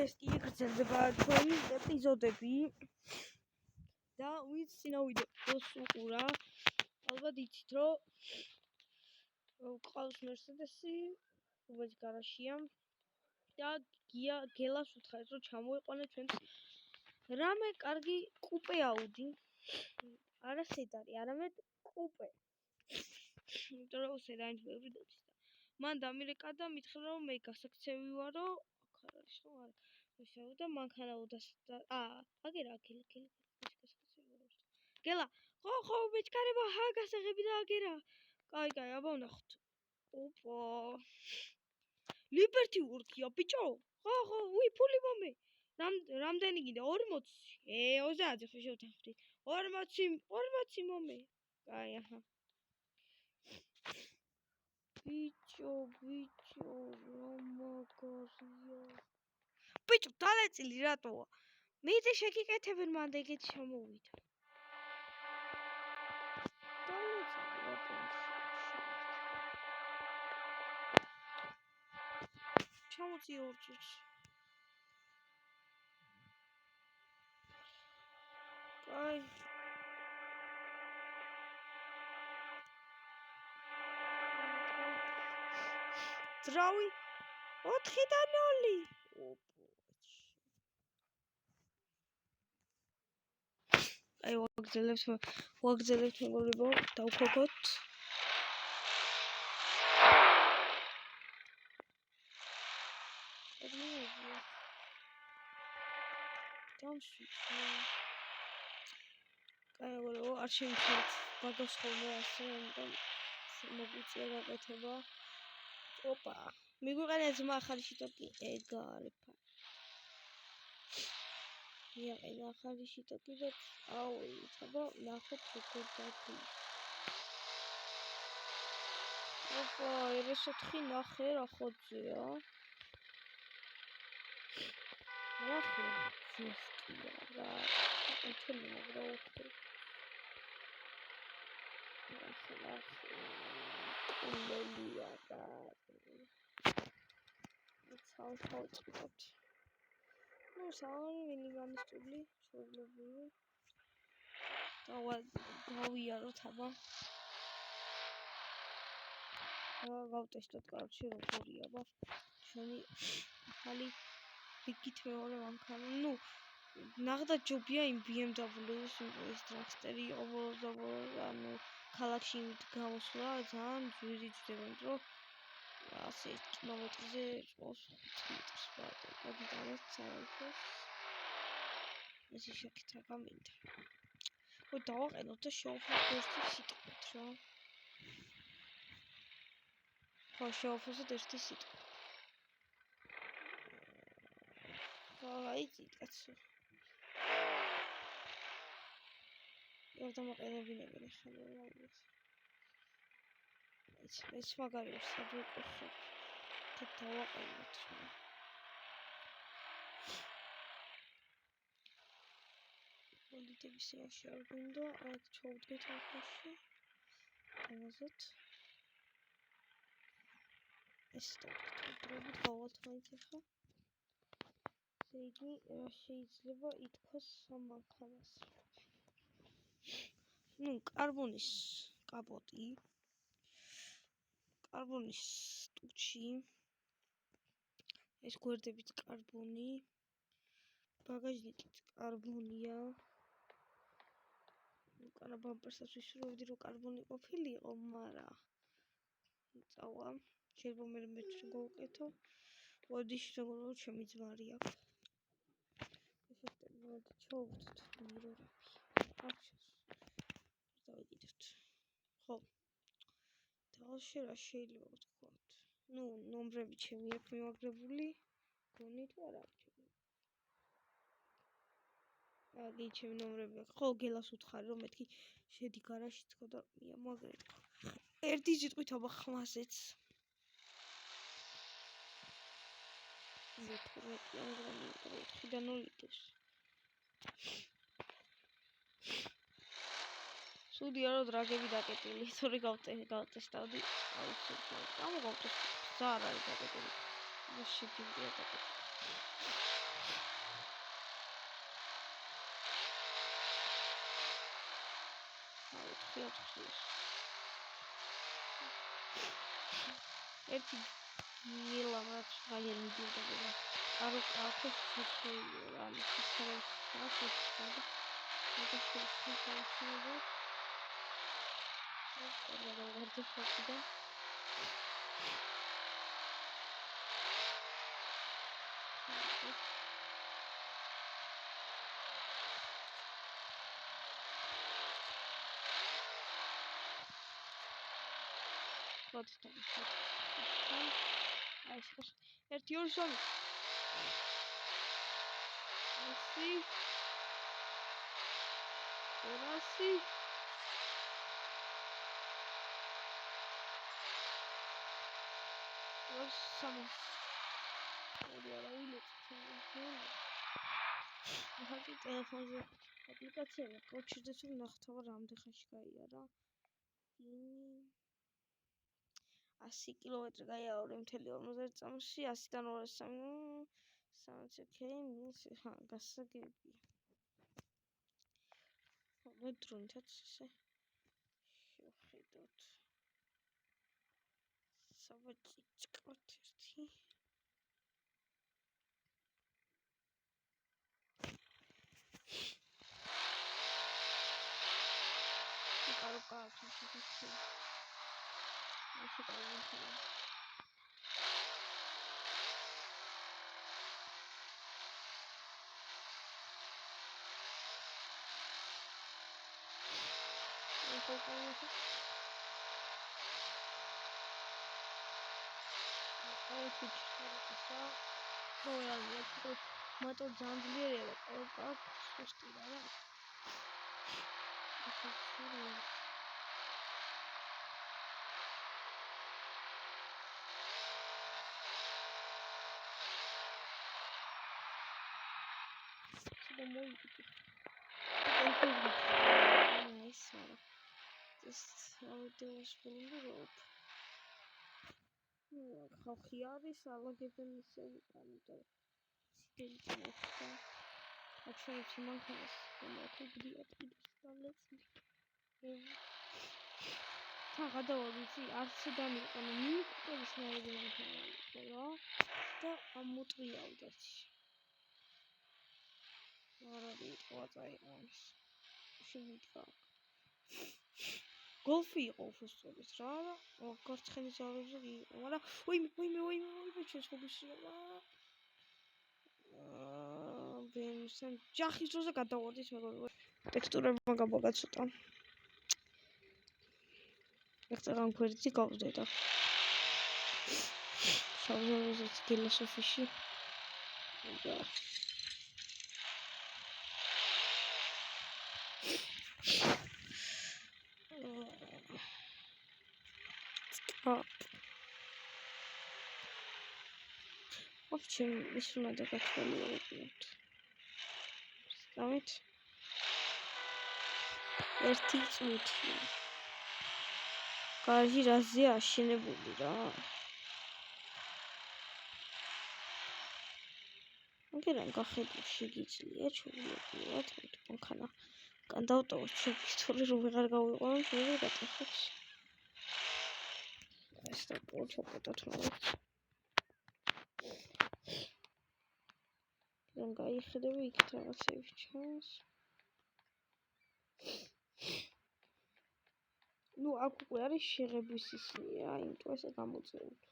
ეს კი გრძელდება ჩვენი ეპიზოდები და ვინც წინავიდეოს უყურა, ალბათ იცით, რომ ყავს მერსედესი, უბეჯ გარაჟია და გელას უთხარით, რომ ჩამოიყვანეთ ჩვენს რამე კარგი კუპე აუდი. არა სედანი, არამედ კუპე. იმიტომ რომ სედანი ბევრი დოდის და მან დამირეკა და მითხრა რომ მე გასაქცევი ვარო, აქ არ არის ხო, არა. და მანქანა უდასდა. აგერა გასაქცევი ვარო. გელა, ხო, ბეჭკარება, გასაღები და აგერა. კაი, აბა ვნახოთ. ოპა. ლიბერტი ვორკია, ბიჭო. ხო, ფული მომე. რამდენი გინდა? 40. 30-ზე ხო შევთანხმდით. 40 მომე. კაი, აჰა. ბიჭო, რამაგარია. ბიჭო, დალეწილი რატოა? მიდი შეგიკეთებენ მანდ ეგეთი შემოვიდა. დალეწილი რატოა? ჩამოწი ორწუთს. კაი. ძრავი 4-0. აი ვაგზელებთ მეგობრებო, დავქოგოთ. კაი, არ შევიცვალეთ ბაგავს ხოლმე ასე, ამიტომ მოგვიწია გაკეთება. ოპა, მიგვიყენა ძმა ახალი შიტოკი, ეგარება. მიაყენა ახალი შიტოკი და აბა ნახოთ როგორ დაგვი. ოპა, RS4 ნახე რა ხოძეა. ნახე, ზუსტია რა. მთელი მაგრა უხო. კულელია და ცალ-ცალ. ნუ მინიმალისტური შეუძლებელი. გავიაროთ აბა. გავტესტოთ კარჩი როგორია აბა. ჩვენი ახალი ბიგით მეორე მანქანა. ნუ ნახდა ჯობია იმ BMW-ის ის ტრაქტერი იყო ბოლოს, ანუ ქალაქში გამოსვლა ძალიან ძვირი ჯდებენ, რომ 100 კილომეტრზე წვავს 5 მეტრს ბატონო. მოდი დავაცხოთ. ეს შეკითხა გამინდა. დავაყენოთ და შევფასოთ ერთი სიტყვით რა. ხო, შევფასოთ ერთი სიტყვით. აი, კაცო. არ დამაყენებინებენ ახლა რაღაც. ეს მაგარია, სადვიყო ხო. და დავაყენოთ რა. პოლიტების სიაში არ გვინდა, აქ ჩავდგეთ ახლა. ამაზეთ. ეს დავდრობით გავალთ მაინც ახლა. იგი შეიძლება ითქვას სამანქანას. ნუ კარბონის კაპოტი, კარბონის სტუჩი, ეს გვერდებიც კარბონი, ბაგაჟნიკიც კარბონია. უკანა ბამპერსაც ვისურვებდი რომ კარბონი ყოფილიყო, მაგრამ წავა, შეიძლება მე გავუკეთო. ოდიშ როგორ ჩემი ძმარი აქვს. ესეთი ჩოვუხდით მირორები. აქშეს. დავიკიდოთ. ხო. თავში რა შეიძლება ვთქვათ? ნუ ნომრები ჩემი აქვს მიმაგრებული. გონი თუ არა ჩემი. აგი ჩემი ნომრები აქვს. ხო, გელას უთხარი რომ მეთქი შედი გარაჟში თქო და მიამაგრე. ერთი სიტყვით აბა ხმასეც. სუდია რომ დრაგები დაკეტილი, თორე გავტესტავდი, გამოგავტესტავდი, ზარ არის დაკეტილი. შეგვიძლია დაკეტილი. ერთი გილა რაც ძალიან მიდიოდა არო კაფეს შეხვეულია რა ისერებს კაფეს ხოდა შეიძლება ერთი ორი სამი ორასი სამი ახლა ტელეფონზე აპლიკაცია კოჩირდეს რომ ნახთავა რამდენ ხანში გაიარა 100 კილომეტრი გაიარა 2.50 წამში 100-დან 203 ოკეი ხა გასაგებია დროინთაც ესე შევხედოთ საბაჭიჭკოთ ერთი Motor ძალიან ძლიერია და სუსტია რა. ხალხი არის ალაგებენ ისე ამიტომ Actually, monkeys. Tagada oldu. Arsadan onu minik polisler geliyor. Da amutlu yolda. Arabi vazay olmuş. Şimdi bak. Golfi ofisleri sırada. O kartını çalacak. Ama oy Sen ჯახის დროზე გადავარდით მეგობრებო. ტექსტურები მაგაბაგაცოტა. ეხლა განქვერძი გავზდედა. შავზეზე გილოსოფიში. Вообще, еще надо контролировать. Ставить. Вертить лучше. Каждый раз я вообще не буду, да. Окей, кахеду шигицлия, чувствую, вот понкана. Кандауто, чувствую, что вегар гауион, вегар гатахус. Это очень потом. Then გაიხედები იქით რაღაცები ჩანს. ნუ აქ უკვე არის შეღების ისია, იმიტომ ესე გამოწევთ.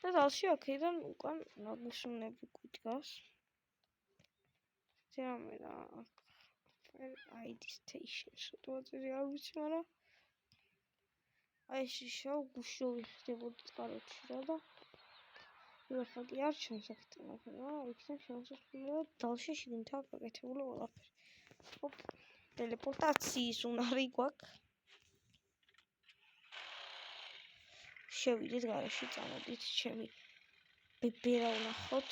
და dalში აქედან უკან ნაგუშნები გვიდგას. ზემე რა ID station სიტუაცია არ ვიცი, მაგრამ აი შიშა გუშოვი ხდებოდით კაროჩი რა და ეხლა კი არ ჩანს აქეთ რა იქნებ შემოსასვლელად dalში შიგნითა გაკეთებული ყველაფერი. ოპ ტელეპორტაციის უნარი გვაქვს. შევიდეთ გარაში წამოდით ჩემი ბებერა ვნახოთ.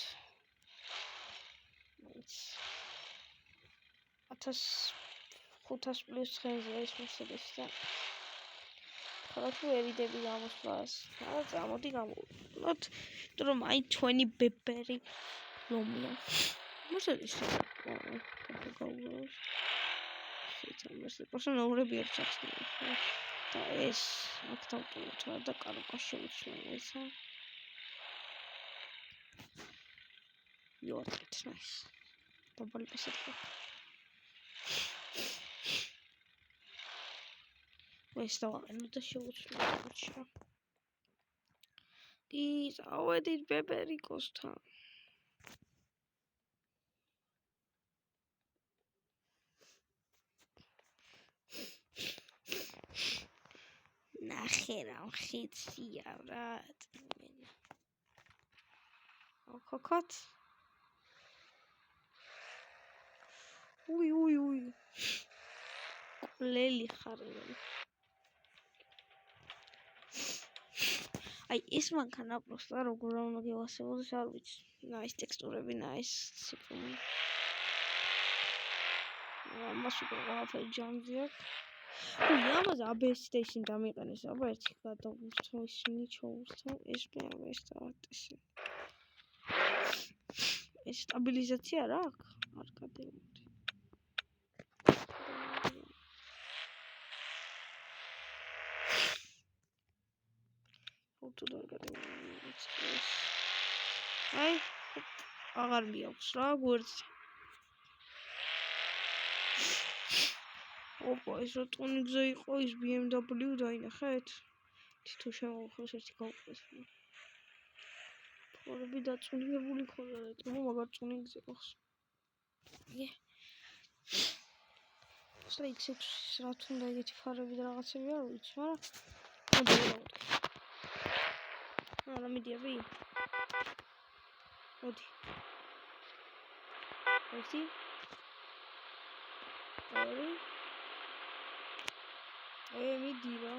1500 პლუს ცხენზე ის მოსედეს და ხალხი ერიდები გამოსვლას. არა წამოდი გამოვიდეთ. რომ აი 20 ბებერი ლომია. მოსადის გაუგავს პერსონალურები ერთ სახსნიან და ეს აქ დავტოვოთ და კარგა შევიცვლენ ესა იორტით ნაის დაბალი პასატკა ეს დავაყენო და შევიცვლენ გორჩა ის ავედით ბებერიკოსთან ნახე რა ხიცია რა წმენა ოკოკოთ უი ყლელი ხარელი აი ის მანქანა პროსტა როგორ უნდა გევასებოდეს არ ვიცი ნაის ტექსტურები ნაის ციფრული ამას უკვე ყველაფერი ჯამზე აქვს ამაზე ABS და ისინი დამიყენეს აბა ერთი გადავუსწრო ისინი ჩაურთო ეს მე ეს დავატესე ეს სტაბილიზაცია რა აქვს არ გადავუდი უთუდარ გადავუდი აი აღარ მიაქვს რა გვერდზე ოპა ეს რა ტუნინგზე იყო ის BMW დაინახეთ თითო შემოხოს ერთი გავყეს ფორები დაწუნებული ქონდა და მაგარ ტუნინგზე ყავს საიქს რა თუნდა ეგეთი ფარები და რაღაცები არ ვიცი მაგრამ არა მიდიები მოდი ერთი ორი მიდი რა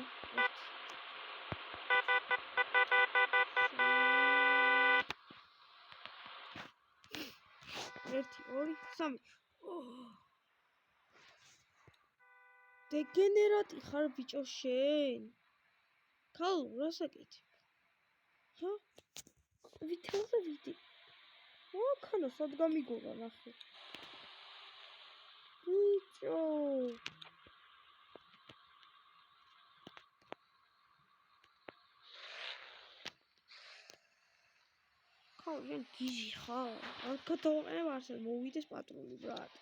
ერთი ორი სამი დეგენერატი ხარ ბიჭო შენ ქალ რასაკეთებ ჰა ვითელზე ვიდი ოქანა სად გამიგონა ნახე ბიჭო ხავენ გიჟი ხარ არ გადავაყენებ არსად მოვიდეს პატრონი ბრატ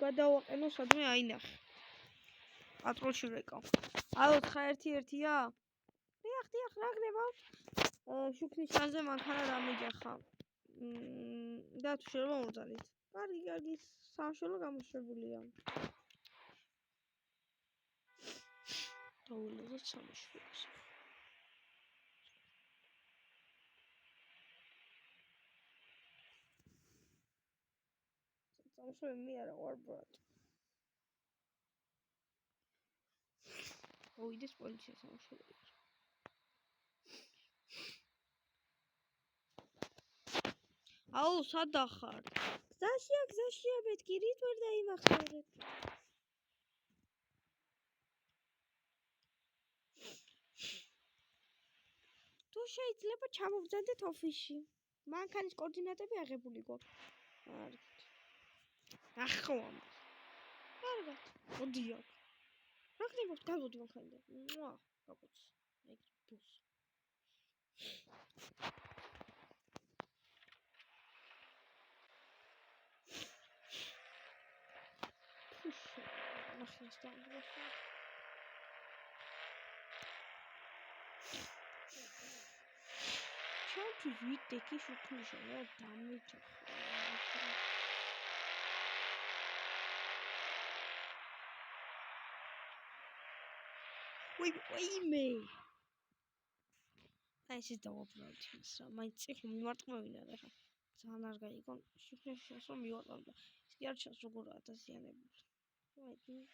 გადავაყენო სადმე აინახე პატრონში ვეკავ ალო 911-ია დიახ რა გნებავ შუქნის შანზე მანქანა დამეჯახა და თუ შეიძლება მომძალით კარგი სამშობლო გამოშვებულია დაულოდოთ სამშობლოს სამშობლო მე არა ვარ ბრატ ოიდეს პოლიცია სამშობლო აუ სად ახარ გზაშია მეთქი რით ვერ დაიმახსოვრეთ თუ შეიძლება ჩამოვძანდეთ ოფისში მანქანის კოორდინატები აღებული გვაქვს ახლა კარგად მოდი აქ რა ხდებოდ გავოდი მანქანიდან გაგოც ეგ ბუს ნახეს დავდროშა ჩავთვი ვიდექი შუქნიშა რა დამეჯახა ვაიმე აი ეს დავაბრალეთ ის რა მაინც წიხლი მიმარტყმევინა და ხა ძალიან არ გაიგო შუქნიშა რომ მივატანდა ის კი არ ჩანს როგორ დაზიანებული ვაი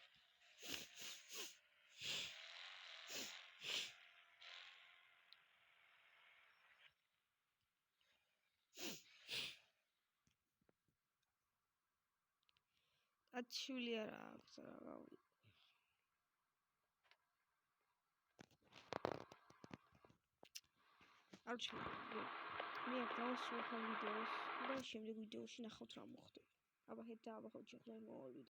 ათშვილი არა აქვს რა გავი არ ჩამოვიდა მე აქ დავასრულებ ამ ვიდეოს და შემდეგ ვიდეოში ნახავთ რა მოხდება. აბა ჰეთ და აბა ხოჩი ხდარ მოვალ ვიდეო